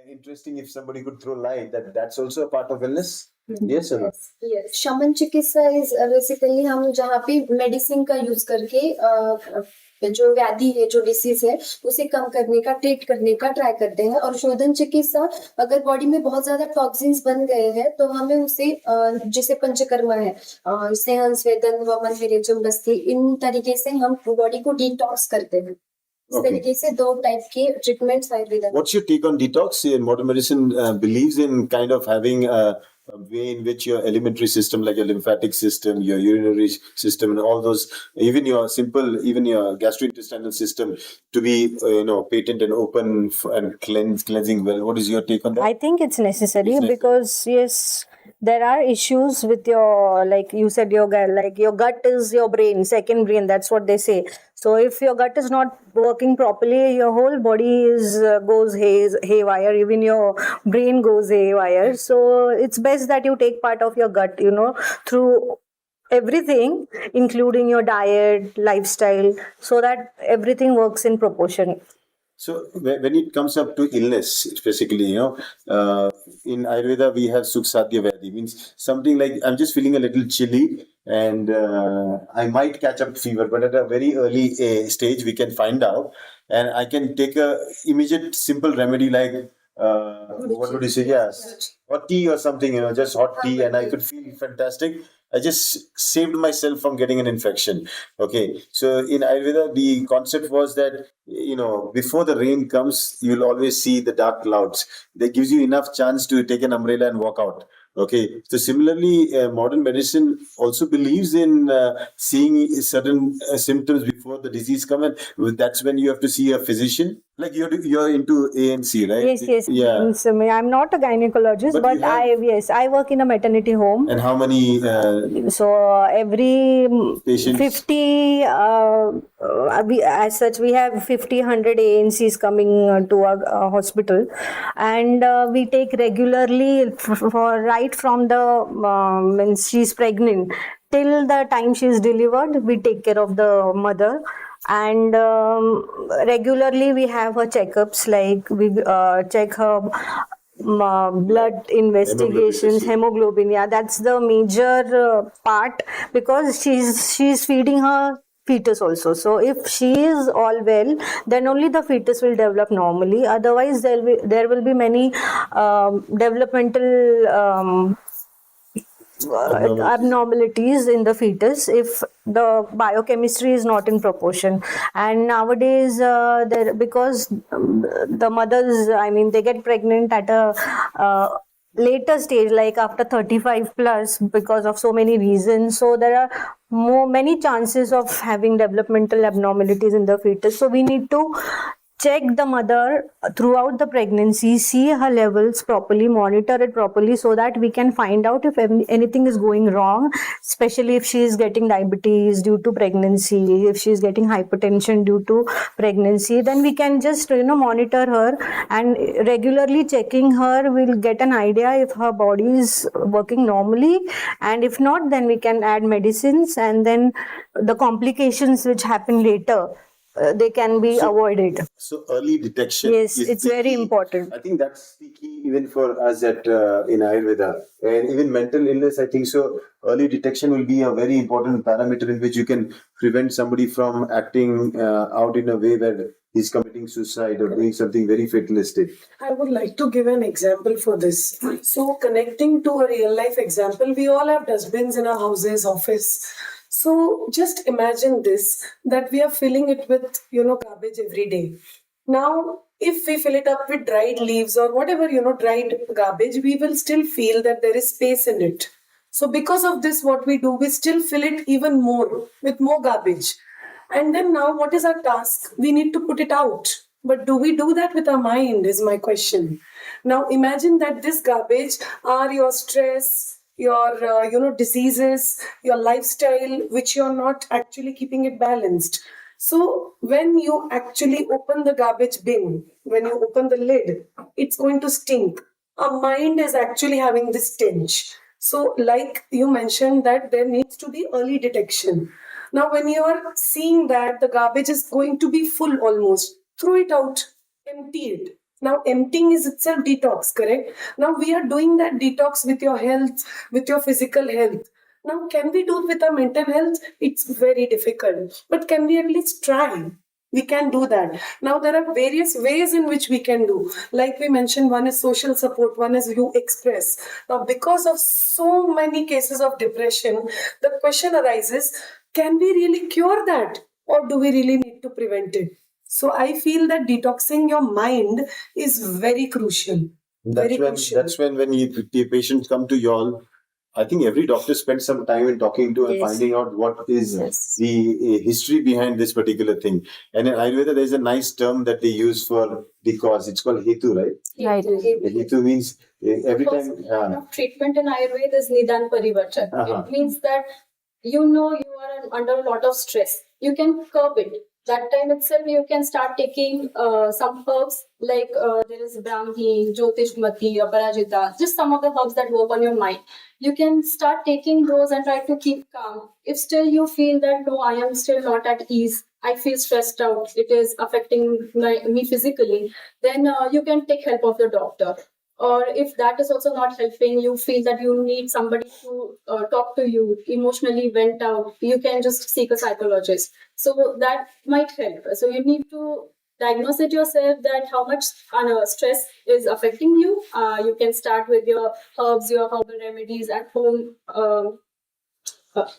interesting if somebody could throw light that that's also a part of wellness. Yes or no? Yes. शमन चिकित्सा is basically हम जहाँ पे medicine का use करके जो व्याधि है, जो डिसीज है, उसे कम करने का, ट्रीट करने का ट्राई करते हैं। और शोधन चिकित्सा, अगर बॉडी में बहुत ज्यादा टॉक्सिन्स बन गए हैं तो हमें उसे जैसे पंचकर्मा है, सेहन, स्वेदन, वमन, विरेचन, बस्ती, इन तरीके से हम बॉडी को डिटॉक्स करते हैं। इस तरीके से 2 टाइप के treatments Ayurveda. What's your take on detox? Modern medicine believes in kind of having a way in which your alimentary system, like your lymphatic system, your urinary system, and all those, even your gastrointestinal system, to be patent and open and cleansing well. What is your take on that? I think it's necessary because yes, there are issues with your, like you said, your gut is your brain, second brain. That's what they say. So if your gut is not working properly, your whole body goes haywire. Even your brain goes haywire. So it's best that you take part of your gut, through everything, including your diet, lifestyle, so that everything works in proportion. So when it comes up to illness, specifically, in Ayurveda we have Sukh Sadhya Vyadhi, means something like I'm just feeling a little chilly and I might catch up fever, but at a very early stage we can find out, and I can take a immediate simple remedy like what would you say? Yes, hot tea or something, just hot tea, and I could feel fantastic. I just saved myself from getting an infection. Okay, so in Ayurveda, the concept was that before the rain comes, you'll always see the dark clouds. That gives you enough chance to take an umbrella and walk out. Okay, so similarly, modern medicine also believes in seeing certain symptoms before the disease comes, and that's when you have to see a physician. Like you're into ANC, right? Yes. Yeah. So, I'm not a gynecologist, but I work in a maternity home. And how many? So every patients? 50. As such, we have 100 ANCs coming to our hospital, and we take regularly right from the when she's pregnant till the time she's delivered. We take care of the mother. And regularly we have her checkups, like we check her blood investigations, hemoglobin. Yeah, that's the major part, because she's feeding her fetus also. So if she is all well, then only the fetus will develop normally. Otherwise there will be many developmental abnormalities in the fetus if the biochemistry is not in proportion. And nowadays because the mothers, they get pregnant at a later stage, like after 35 plus, because of so many reasons. So there are many chances of having developmental abnormalities in the fetus. So we need to check the mother throughout the pregnancy, see her levels properly, monitor it properly, so that we can find out if anything is going wrong, especially if she is getting diabetes due to pregnancy, if she is getting hypertension due to pregnancy. Then we can just monitor her, and regularly checking her will get an idea if her body is working normally, and if not, then we can add medicines, and then the complications which happen later, they can be avoided. So early detection. Yes, it's very important. I think that's the key even for us at in Ayurveda, and even mental illness. I think so. Early detection will be a very important parameter in which you can prevent somebody from acting out in a way where he's committing suicide or doing something very fatalistic. I would like to give an example for this. So connecting to a real life example, we all have dustbins in our houses, office. So just imagine this, that we are filling it with, garbage every day. Now, if we fill it up with dried leaves or whatever, dried garbage, we will still feel that there is space in it. So because of this, what we do, we still fill it even more with more garbage. And then now what is our task? We need to put it out. But do we do that with our mind is my question. Now imagine that this garbage are your stress, your diseases, your lifestyle, which you're not actually keeping it balanced. So when you actually open the garbage bin, when you open the lid, it's going to stink. Our mind is actually having this stench. So like you mentioned that there needs to be early detection. Now when you are seeing that the garbage is going to be full almost, throw it out, empty it. Now, emptying is itself detox, correct? Now, we are doing that detox with your health, with your physical health. Now, can we do it with our mental health? It's very difficult. But can we at least try? We can do that. Now, there are various ways in which we can do. Like we mentioned, one is social support, one is you express. Now, because of so many cases of depression, the question arises, can we really cure that? Or do we really need to prevent it? So I feel that detoxing your mind is very crucial. Very crucial. That's when the patients come to y'all. I think every doctor spends some time in talking to and Yes. finding out what is Yes. the history behind this particular thing. And in Ayurveda, there's a nice term that they use for the cause. It's called Hetu, right? Right. Hetu means every The first time. kind of treatment in Ayurveda is Nidan Parivartan. Uh-huh. It means that you know you are under a lot of stress. You can curb it. That time itself, you can start taking some herbs like there is Brahmi, Jyotishmati, Aparajita, just some of the herbs that work on your mind. You can start taking those and try to keep calm. If still you feel that no, I am still not at ease, I feel stressed out, it is affecting me physically, then you can take help of the doctor. Or if that is also not helping, you feel that you need somebody to talk to you, emotionally vent out, you can just seek a psychologist. So that might help. So you need to diagnose it yourself that how much stress is affecting you. You can start with your herbs, your herbal remedies at home.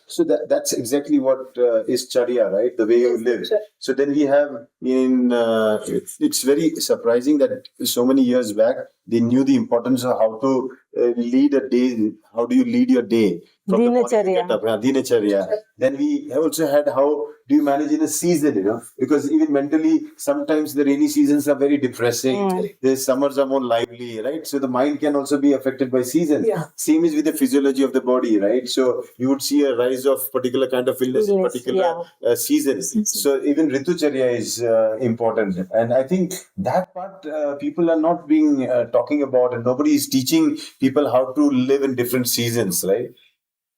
So that's exactly what is charya, right? The way you Yes, live. sure. So then we have it's very surprising that so many years back they knew the importance of how to lead a day. How do you lead your day from the morning you Dinacharya. get up? Dinacharya. Then we also had how do you manage in a season, because even mentally sometimes the rainy seasons are very depressing. The summers are more lively, right? So the mind can also be affected by seasons. Yeah. Same is with the physiology of the body, right? So you would see a rise of particular kind of illness in Illness, particular seasons. So even Ritucharya is important. And I think that part people are not being talking about, and nobody is teaching people how to live in different seasons, right?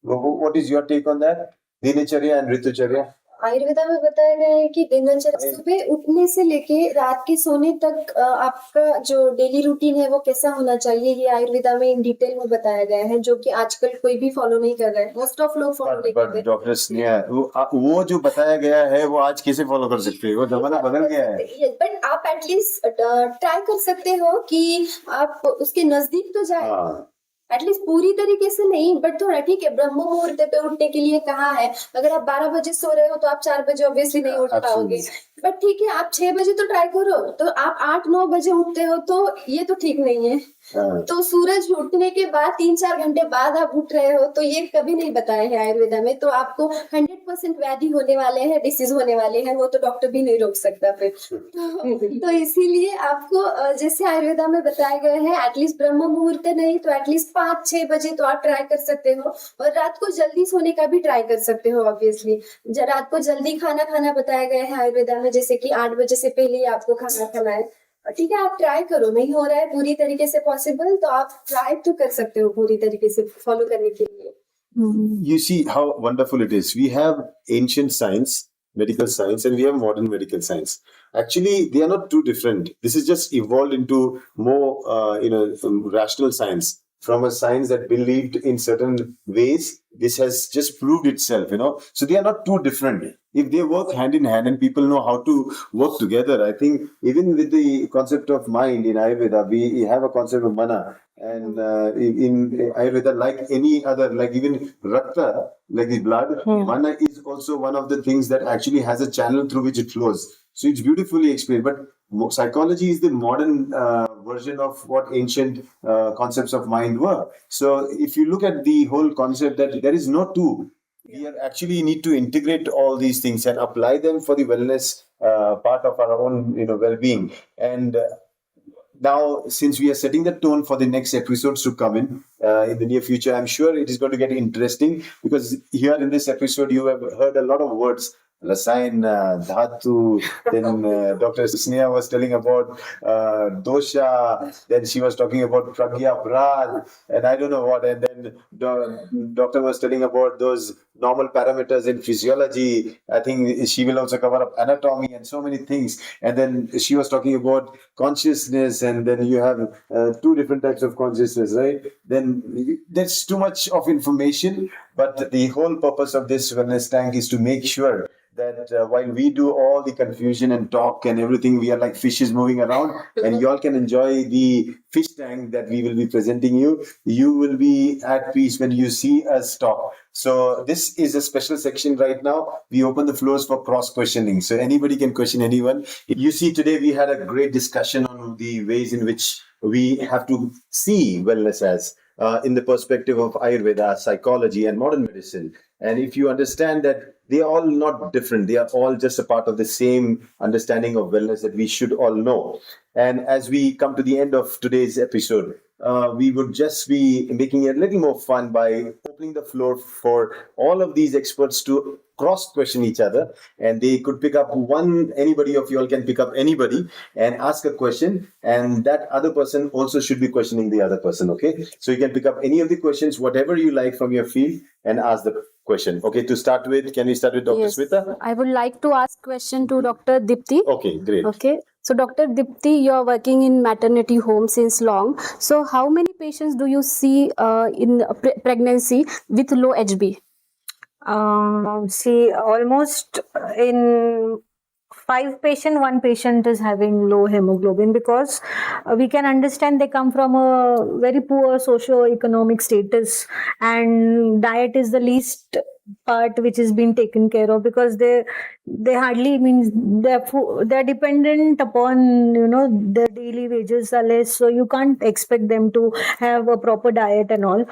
What is your take on that? Dinacharya and Ritucharya? Ayurveda में बताया गया है कि दिनचर्या सुबह उठने से लेके रात के सोने तक आपका जो डेली रूटीन है वो कैसा होना चाहिए, ये आयुर्वेदा में इन डिटेल में बताया गया है, जो कि आजकल कोई भी फॉलो नहीं कर रहा है. मोस्ट ऑफ लोग फॉलो नहीं कर बट रहे. डॉक्टर स्नेहा वो जो बताया गया है वो आज कैसे फॉलो कर सकते हैं? वो जमाना बदल गया है. बट आप एटलीस्ट ट्राई कर सकते हो कि आप उसके नजदीक तो जाए. हाँ. एटलीस्ट पूरी तरीके से नहीं, बट थोड़ा ठीक है. ब्रह्म मुहूर्त पे उठने के लिए कहा है. अगर आप 12 बजे सो रहे हो तो आप 4 बजे ऑब्वियसली नहीं उठ पाओगे. बट ठीक है, आप 6 बजे तो ट्राई करो. तो आप 8-9 बजे उठते हो तो ये तो ठीक नहीं है. तो सूरज उठने के बाद 3-4 घंटे बाद आप उठ रहे हो तो ये कभी नहीं बताया है आयुर्वेदा में. तो आपको 100% व्याधि होने वाले हैं, डिसीज होने वाले हैं, वो तो डॉक्टर भी नहीं रोक सकता फिर. तो इसीलिए आपको जैसे आयुर्वेदा में बताया गया है, एटलीस्ट ब्रह्म मुहूर्त नहीं तो एटलीस्ट 5-6 बजे तो आप ट्राई कर सकते हो. और रात को जल्दी सोने का भी ट्राई कर सकते हो. ऑब्वियसली रात को जल्दी खाना बताया गया है आयुर्वेदा में, जैसे कि 8 बजे से पहले ही आपको खाना खाना है. ठीक है, आप ट्राई करो. नहीं हो रहा है पूरी तरीके से पॉसिबल तो आप ट्राई तो कर सकते हो पूरी तरीके से फॉलो करने के लिए. You see how wonderful it is. We have ancient science, medical science, and we have modern medical science. Actually, they are not too different. This is just evolved into more, rational science. From a science that believed in certain ways, this has just proved itself, So they are not too different. If they work hand in hand and people know how to work together, I think even with the concept of mind in Ayurveda, we have a concept of mana. And in Ayurveda, like any other, like even Rakta, like the blood, mana is also one of the things that actually has a channel through which it flows. So it's beautifully explained. But psychology is the modern version of what ancient concepts of mind were. So if you look at the whole concept that there is no two, we are actually need to integrate all these things and apply them for the wellness part of our own well-being. And now, since we are setting the tone for the next episodes to come in the near future, I'm sure it is going to get interesting, because here in this episode you have heard a lot of words Rasayan, Dhatu. Then Dr. Sneha was telling about dosha. Then she was talking about pragya prad, and I don't know what. And then doctor was telling about those normal parameters in physiology. I think she will also cover up anatomy and so many things. And then she was talking about consciousness, and then you have two different types of consciousness, right? Then there's too much of information, but the whole purpose of this wellness tank is to make sure that while we do all the confusion and talk and everything, we are like fishes moving around, and you all can enjoy the fish tank that we will be presenting you. You will be at peace when you see us talk. So this is a special section right now. We open the floors for cross questioning, so anybody can question anyone. You see, today we had a great discussion on the ways in which we have to see wellness as in the perspective of Ayurveda, psychology, and modern medicine. And if you understand that they are all not different, they are all just a part of the same understanding of wellness that we should all know. And as we come to the end of today's episode, we would just be making it a little more fun by opening the floor for all of these experts to cross question each other, and they could pick up anybody of you all can pick up anybody and ask a question, and that other person also should be questioning the other person. Okay, so you can pick up any of the questions, whatever you like from your field, and ask the question. Okay, to start with, can we start with Dr. Yes, Smita? I would like to ask question to Dr. Dipti. Okay, great. Okay, so Dr. Dipti, you are working in maternity home since long. So how many patients do you see in pregnancy with low HB? See, almost in 5 patient, 1 patient is having low hemoglobin, because we can understand they come from a very poor socio-economic status, and diet is the least part which is being taken care of, because they hardly means they're dependent upon their daily wages are less, so you can't expect them to have a proper diet and all.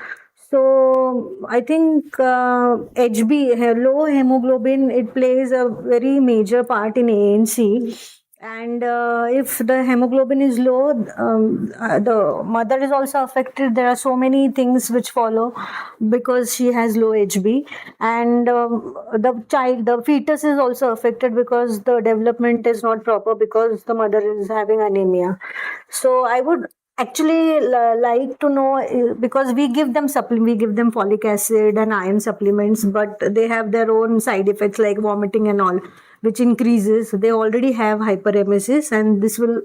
So I think HB, low hemoglobin, it plays a very major part in ANC. And if the hemoglobin is low, the mother is also affected. There are so many things which follow because she has low HB, and the fetus is also affected because the development is not proper because the mother is having anemia. So I would actually like to know, because we give them folic acid and iron supplements, but they have their own side effects like vomiting and all, which increases. They already have hyperemesis, and this will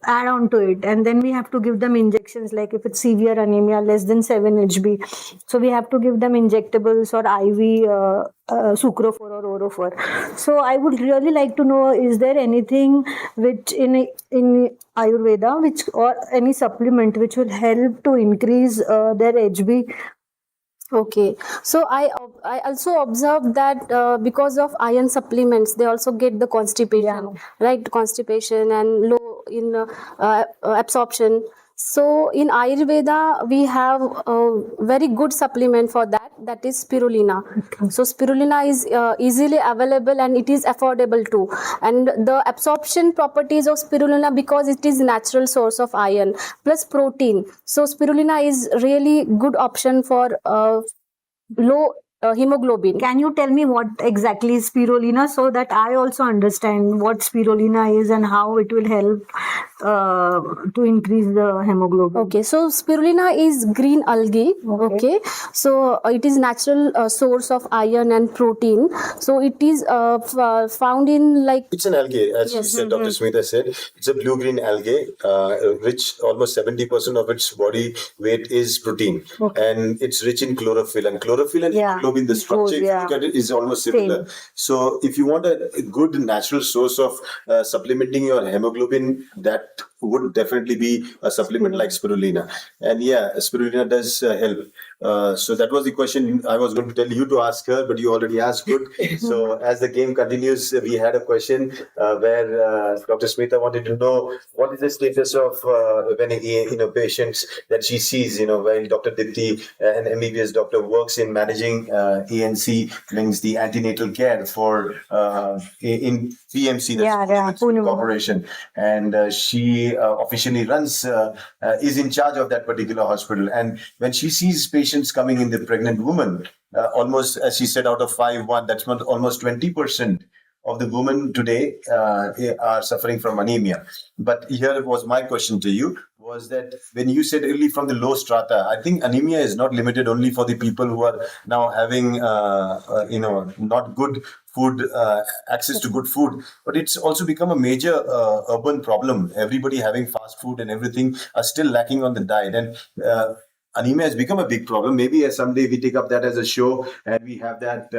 add on to it. And then we have to give them injections, like if it's severe anemia less than 7 HB, so we have to give them injectables or IV sucrofor or orofor. So I would really like to know, is there anything which in Ayurveda, which or any supplement which will help to increase their HB? Okay, so I also observed that because of iron supplements, they also get the constipation, right? Constipation and low in absorption. So in Ayurveda, we have a very good supplement for that. That is spirulina. So spirulina is easily available and it is affordable too. And the absorption properties of spirulina, because it is natural source of iron plus protein. So spirulina is really good option for low hemoglobin. Can you tell me what exactly is spirulina, so that I also understand what spirulina is and how it will help to increase the hemoglobin? Okay, so spirulina is green algae. Okay, so it is natural source of iron and protein. So it is found in like It's an algae, as you said, Dr. Smita said. It's a blue-green algae, rich almost 70% of its body weight is protein, and it's rich in chlorophyll. And chlorophyll and hemoglobin, the structure, if you look at it, is almost similar. So if you want a good natural source of supplementing your hemoglobin, that would definitely be a supplement like spirulina. And yeah, spirulina does help. So that was the question I was going to tell you to ask her, but you already asked. Good. So as the game continues, we had a question where Dr. Smita wanted to know what is the status of when patients that she sees, when Dr. Dipti, an MBBS doctor, works in managing ANC, means the antenatal care for in PMC, that's Pune Corporation, and she officially runs, is in charge of that particular hospital. And when she sees patients coming in, the pregnant woman, almost, as she said, out of 5, 1, that's not almost 20% of the women today are suffering from anemia. But here was my question to you, was that when you said early from the low strata, I think anemia is not limited only for the people who are now having, not good food, access to good food, but it's also become a major urban problem. Everybody having fast food and everything are still lacking on the diet. And anemia has become a big problem. Maybe someday we take up that as a show and we have that,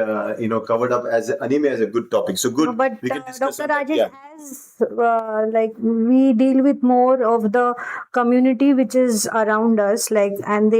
covered up as anemia as a good topic. So good, But we can discuss Dr. on that. Rajesh, Yeah. as like we deal with more of the community which is around us, like, and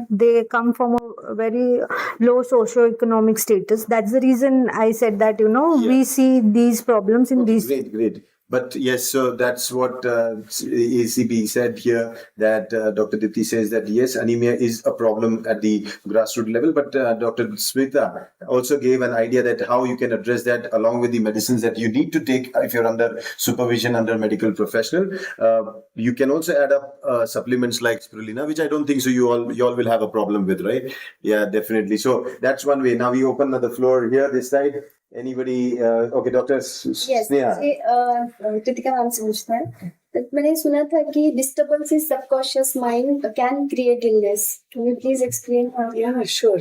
they come from a very low socio-economic status. That's the reason I said that, Yeah. we see these problems in Okay, these. great. But yes, so that's what ACB said here, that Dr. Dipti says that yes, anemia is a problem at the grassroots level. But Dr. Smita also gave an idea that how you can address that along with the medicines that you need to take if you're under supervision under medical professional. You can also add up supplements like spirulina, which I don't think so you all will have a problem with, right? Yeah, definitely. So that's one way. Now we open the floor here this side. Anybody? Okay, Dr. Yes Sneha. मुझे कृतिका नाम से पूछना है। तो मैंने सुना था कि disturbance in subconscious mind can create illness. Can you please explain? Yeah, sure.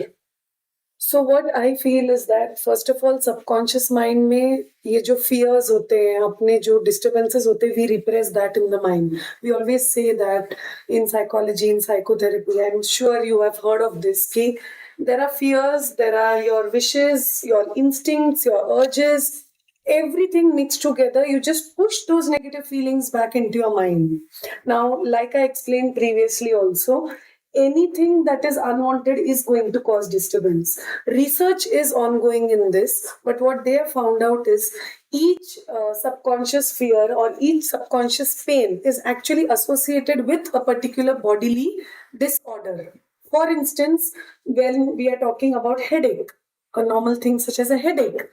So what I feel is that first of all subconscious mind में ये जो fears होते हैं, अपने जो disturbances होते हैं, we repress that in the mind. We always say that in psychology, in psychotherapy. I'm sure you have heard of this. कि there are fears, there are your wishes, your instincts, your urges. Everything mixed together, you just push those negative feelings back into your mind. Now, like I explained previously also, anything that is unwanted is going to cause disturbance. Research is ongoing in this, but what they have found out is each subconscious fear or each subconscious pain is actually associated with a particular bodily disorder. For instance, when we are talking about headache, a normal thing such as a headache,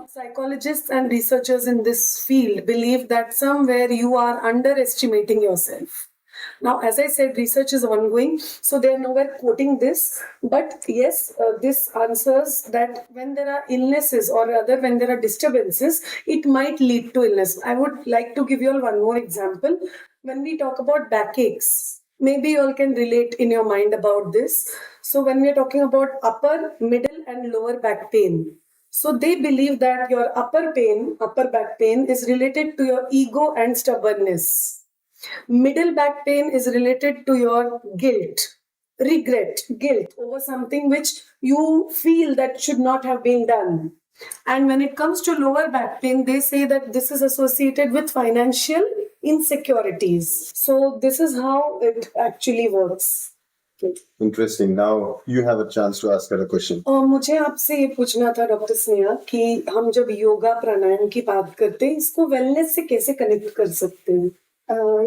psychologists and researchers in this field believe that somewhere you are underestimating yourself. Now, as I said, research is ongoing, so they are nowhere quoting this. But yes, this answers that when there are illnesses, or rather when there are disturbances, it might lead to illness. I would like to give you all one more example. When we talk about backaches, maybe you all can relate in your mind about this. So when we are talking about upper, middle, and lower back pain, so they believe that your upper back pain is related to your ego and stubbornness. Middle back pain is related to your guilt, guilt over something which you feel that should not have been done. And when it comes to lower back pain, they say that this is associated with financial insecurities. So this is how it actually works. Interesting. Now you have a chance to ask her a question. मुझे आपसे ये पूछना था doctor Sneha कि हम जब योगा प्राणायाम की बात करते हैं, इसको वेलनेस से कैसे कनेक्ट कर सकते हैं?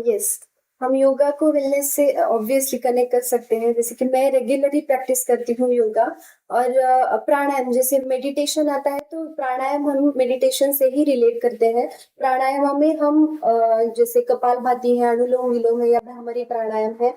यस, हम योगा को वेलनेस से ऑब्वियसली कनेक्ट कर सकते हैं। जैसे कि मैं रेगुलरली प्रैक्टिस करती हूँ योगा और प्राणायाम, जैसे मेडिटेशन आता है तो प्राणायाम हम मेडिटेशन से ही रिलेट करते हैं। प्राणायाम में हम जैसे कपालभाति है, अनुलोम विलोम है या भ्रामरी प्राणायाम है,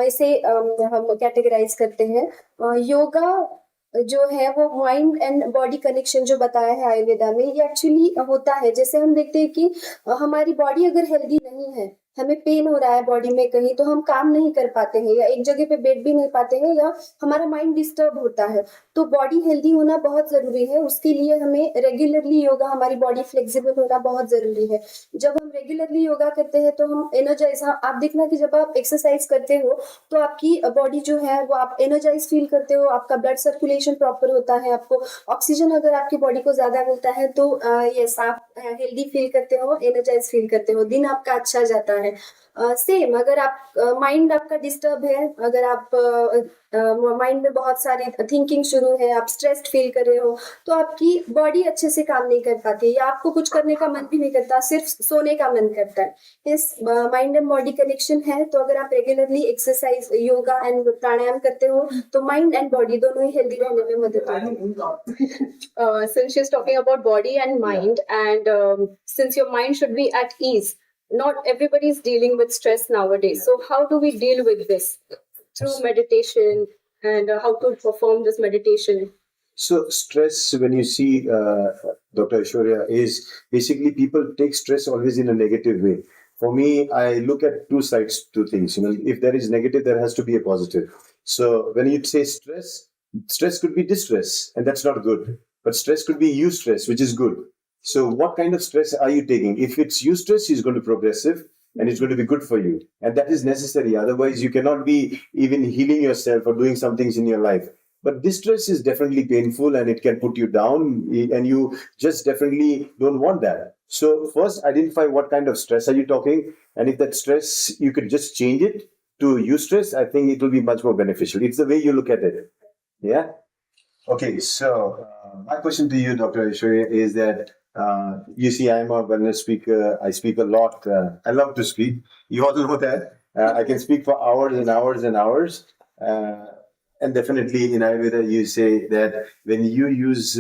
इसे हम कैटेगराइज करते हैं। योगा जो है वो माइंड एंड बॉडी कनेक्शन जो बताया है आयुर्वेदा में, ये एक्चुअली होता है। जैसे हम देखते हैं कि हमारी बॉडी अगर हेल्दी नहीं है, हमें पेन हो रहा है बॉडी में कहीं, तो हम काम नहीं कर पाते हैं या एक जगह पे बैठ भी नहीं पाते हैं या हमारा माइंड डिस्टर्ब होता है। तो बॉडी हेल्दी होना बहुत जरूरी है, उसके लिए हमें रेगुलरली योगा, हमारी बॉडी फ्लेक्सिबल होना बहुत जरूरी है। जब हम रेगुलरली योगा करते हैं तो हम एनर्जाइज, आप देखना कि जब आप एक्सरसाइज करते हो तो आपकी बॉडी जो है वो आप एनर्जाइज फील करते हो, आपका ब्लड सर्कुलेशन प्रॉपर होता है, आपको ऑक्सीजन अगर आपकी बॉडी को ज्यादा मिलता है तो यस, आप हेल्दी फील करते हो, एनर्जाइज फील करते हो, दिन आपका अच्छा जाता है। सेम अगर आप माइंड आपका डिस्टर्ब है, अगर आप माइंड में बहुत सारी थिंकिंग शुरू है, आप स्ट्रेस्ड फील कर रहे हो, तो आपकी बॉडी अच्छे से काम नहीं कर पाती या आपको कुछ करने का मन भी नहीं करता, सिर्फ सोने का मन करता है। इस माइंड एंड बॉडी कनेक्शन है, तो अगर आप रेगुलरली एक्सरसाइज, योगा एंड प्राणायाम करते हो तो माइंड एंड बॉडी दोनों ही हेल्दी रहने में मदद होती है। Since she's talking about body and mind, and since your mind should be at ease, not everybody is dealing with stress nowadays. So how do we deal with this? Through meditation, and how to perform this meditation? So stress, when you see Dr. Aishwarya, is basically people take stress always in a negative way. For me, I look at two sides to things. If there is negative, there has to be a positive. So when you say stress, stress could be distress, and that's not good. But stress could be eustress, which is good. So what kind of stress are you taking? If it's eustress, it's going to be progressive and it's going to be good for you. And that is necessary. Otherwise, you cannot be even healing yourself or doing some things in your life. But distress is definitely painful and it can put you down, and you just definitely don't want that. So first identify what kind of stress are you talking, and if that stress you could just change it to eustress, I think it will be much more beneficial. It's the way you look at it. Yeah. Okay, so my question to you, Dr. Aishwarya, is that you see, I'm a wellness speaker. I speak a lot. I love to speak. You all know that. I can speak for hours and hours and hours. Uh, and definitely in Ayurveda, you say that when you use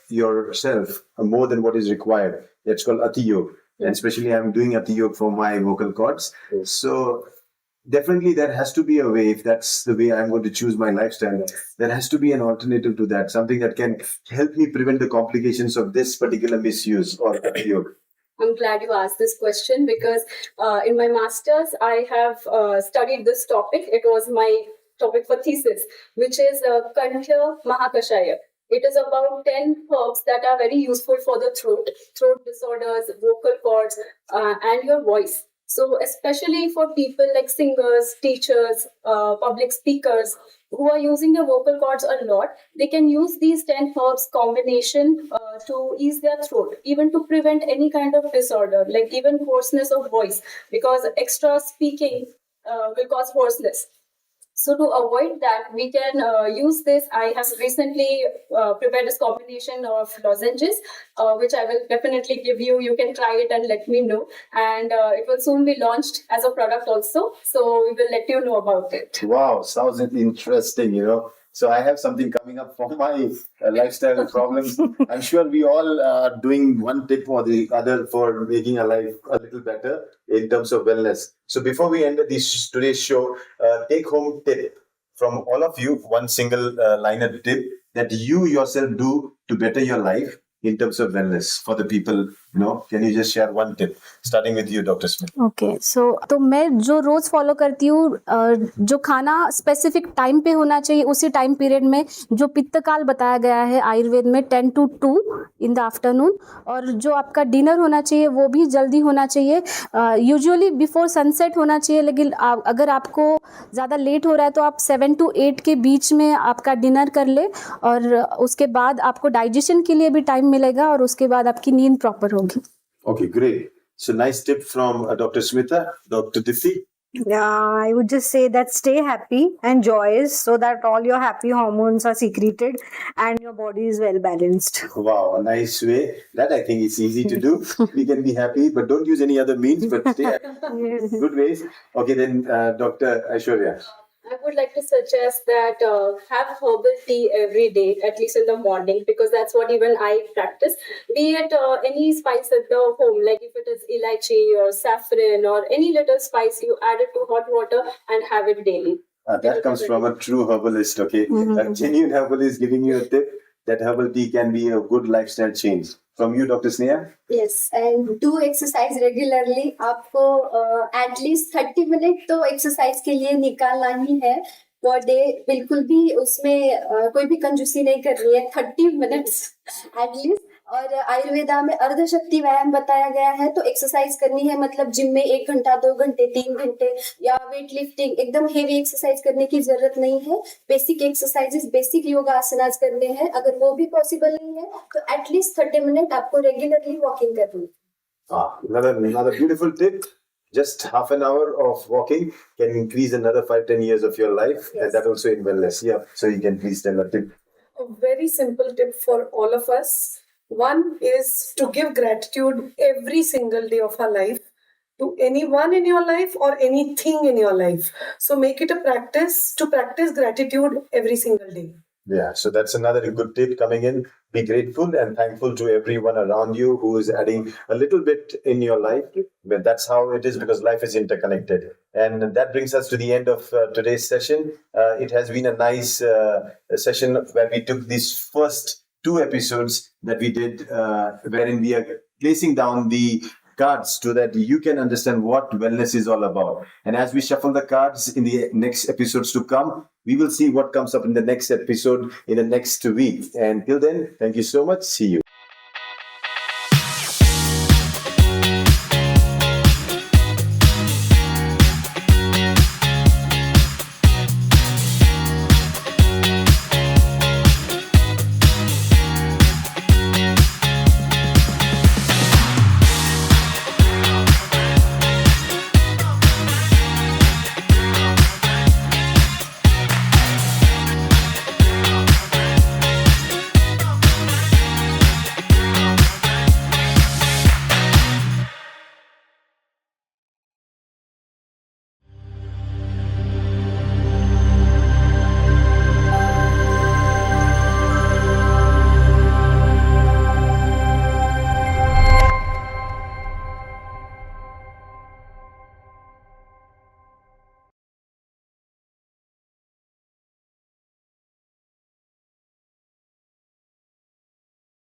yourself more than what is required, that's called Ati Yoga. And especially I'm doing Ati Yoga for my vocal cords. So definitely there has to be a way. If that's the way I'm going to choose my lifestyle, there has to be an alternative to that, something that can help me prevent the complications of this particular misuse or abuse. I'm glad you asked this question because in my master's, I have studied this topic. It was my topic for thesis, which is Kanthya Mahakashaya. It is about 10 herbs that are very useful for the throat disorders, vocal cords, and your voice. So, especially for people like singers, teachers, public speakers who are using their vocal cords a lot, they can use these 10 herbs combination to ease their throat, even to prevent any kind of disorder, like even hoarseness of voice, because extra speaking will cause hoarseness. So to avoid that, we can use this. I have recently prepared this combination of lozenges, which I will definitely give you. You can try it and let me know. And it will soon be launched as a product also. So we will let you know about it. Wow, sounds interesting. So I have something coming up for my lifestyle problems. I'm sure we all are doing one tip or the other for making our life a little better in terms of wellness. So before we end today's show, take home tip from all of you, one single liner tip that you yourself do to better your life in terms of wellness for the people. Can you just share one tip, starting with you, Dr. Smith? Okay so तो मैं जो रोज़ follow करती हूँ, जो खाना specific time पे होना चाहिए, उसी टाइम पीरियड में जो पित्तकाल बताया गया है आयुर्वेद में 10 to 2 इन द आफ्टरनून, और जो आपका डिनर होना चाहिए वो भी जल्दी होना चाहिए, यूजुअली बिफोर सनसेट होना चाहिए, लेकिन अगर आपको ज़्यादा लेट हो रहा है तो आप 7 to 8 के बीच में आपका डिनर कर ले, और उसके बाद आपको डाइजेशन के लिए भी टाइम मिलेगा और उसके बाद आपकी नींद प्रॉपर होगी. Okay, great. So nice tip from Dr. Smita. Dr. Dipti? I would just say that stay happy and joyous so that all your happy hormones are secreted and your body is well balanced. Wow, a nice way. That I think is easy to do. We can be happy, but don't use any other means, but stay happy. Good ways. Okay, then Dr. Aishwarya. I would like to suggest that have herbal tea every day, at least in the morning, because that's what even I practice. Be it any spice at the home, like if it is elaichi or saffron or any little spice, you add it to hot water and have it daily. That comes from a true herbalist, okay? A genuine herbalist giving you a tip that herbal tea can be a good lifestyle change. From you, Dr. Sneha? Yes, and do exercise regularly. आपको at least 30 minute तो exercise के लिए निकालना ही है per day. बिल्कुल भी उसमें कोई भी कंजूसी नहीं करनी है. 30 मिनट्स एटलीस्ट. और आयुर्वेदा में अर्धशक्ति व्यायाम बताया गया है, तो एक्सरसाइज करनी है मतलब जिम में 1 घंटा 2 घंटे 3 घंटे या वेट लिफ्टिंग एकदम हेवी एक्सरसाइज करने की जरूरत नहीं है. बेसिक एक्सरसाइजेस, बेसिक योगा आसनास करने हैं. अगर वो भी पॉसिबल नहीं है तो एटलीस्ट 30 मिनट आपको रेगुलरली वॉकिंग करनी है. Another beautiful tip. Just half an hour of walking can increase another 5-10 years of your life, and that also in wellness. Yeah. So you can please tell a tip. A very simple tip for all of us. One is to give gratitude every single day of our life to anyone in your life or anything in your life. So make it a practice to practice gratitude every single day. Yeah, so that's another good tip coming in. Be grateful and thankful to everyone around you who is adding a little bit in your life. But that's how it is, because life is interconnected. And that brings us to the end of today's session. It has been a nice session where we took these first two episodes that we did, wherein we are placing down the cards so that you can understand what wellness is all about. And as we shuffle the cards in the next episodes to come, we will see what comes up in the next episode in the next week. And till then, thank you so much. See you.